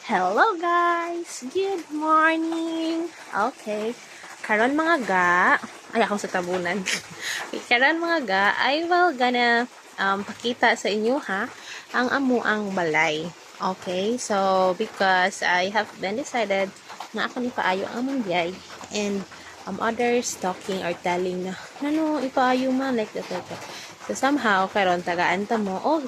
Hello guys! Good morning! Okay. Karon mga ga, ay ako sa tabunan. Okay, karon mga ga, I will gonna pakita sa inyo ha, ang amuang balay. Okay, so because I have been decided na ako ni paayo ang among biyay and others talking or telling na no, ipaayo man like that. So somehow karon tagaan ta mo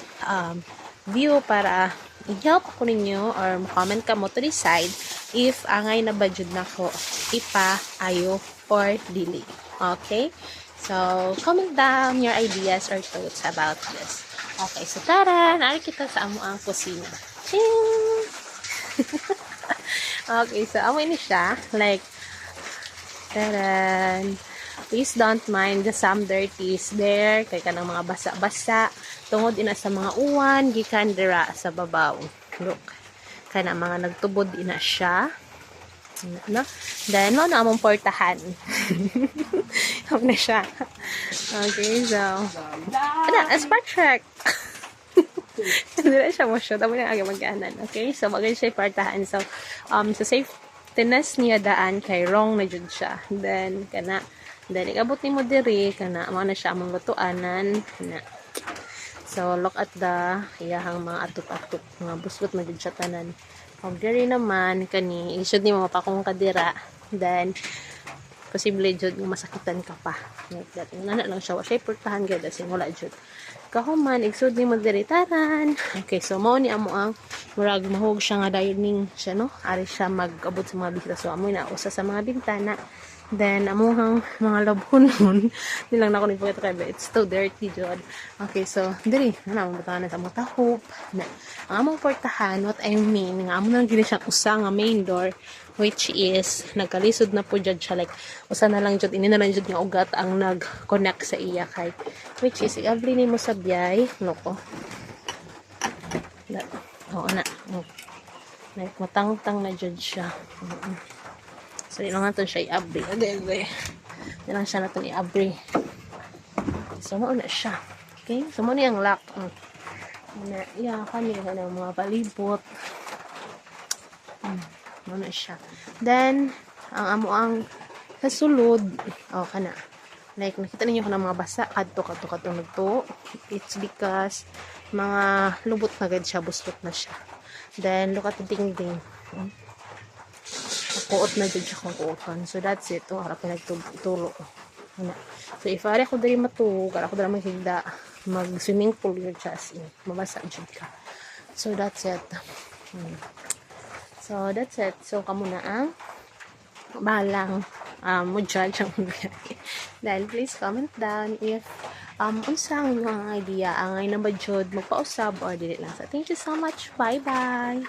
view para i-help ko ninyo or comment ka mo to decide if angay na budget na ko ipa-ayo or dili. Okay? So, comment down your ideas or thoughts about this. Okay, so tara, nari kita sa amo ang kusina. Ching! Okay, so amo ini siya. Like, taran! Please don't mind the some dirties there. Kaya ka ng mga basa-basa. Tungod ina sa mga uwan. Gikan dira sa babaw. Look. Kaya na mga nagtubod ina siya. No? Then, no, na among portahan. Huwag na siya. Okay, so. Ano, spark track. Hindi na siya mo siya. Tama na aga mag-anan. Okay, so maganda siya portahan. So, sa safetyness niya daan kay wrong na dyan siya. Then, ikabot ni mo diri kana mo na siya among lutuanan na. So look at the iyahang mga atop-atop mga busgot na jud siya tanan. Og diri naman kani isud ni mo mapakong kadira, then posible jud masakitan ka pa like that. Nana lang siya wa siya portahan gyud as wala jud kahuman igsud ni mo diri taran. Okay, so mao ni amo ang murag mahog siya nga dining siya no, ari siya mag-abot sa mga bisita. So amo na usa sa mga bintana. Then, amuhang mga labhonon, nilang na ako nipagkita kaya, it's too dirty, Jod. Okay, so, dali, na butahan na sa mga tahop. Ang among portahan, what I mean, nga amo nang gini siyang usa nga main door, which is, nagkalisod na po Jod siya, like, usa na lang Jod, ini na lang Jod nga ugat ang nag-connect sa iya kay, which is, i-abli ni mo sa biyay, loko. Oo na, like, matangtang na Jod siya. So, yun lang natin siya i-abri. Yun lang siya natin i-abri. So, mauna siya. Okay? So, mauna yung lock. Yeah, kami ka ng mga palibot. Mauna siya. Then, ang amo ang kasulod. Kana. Like, nakita ninyo ko ng mga basa. Kadto nagto. It's because mga lubot na agad siya. Bustot na siya. Then, look at the ding-ding. Kuot na dyan siya kung kuotan. So, that's it. Harap na nagtulo. So, if ari ako dali matug, ako dali maghigda, mag-swimming pool yun siya. Mabasa dyan ka. So, that's it. So, that's it. So, kamo na ang balang mo judge ang biyay. Then, please comment down if unsang mga idea ang ay nabadjod magpausab or dili lang. So, thank you so much. Bye-bye!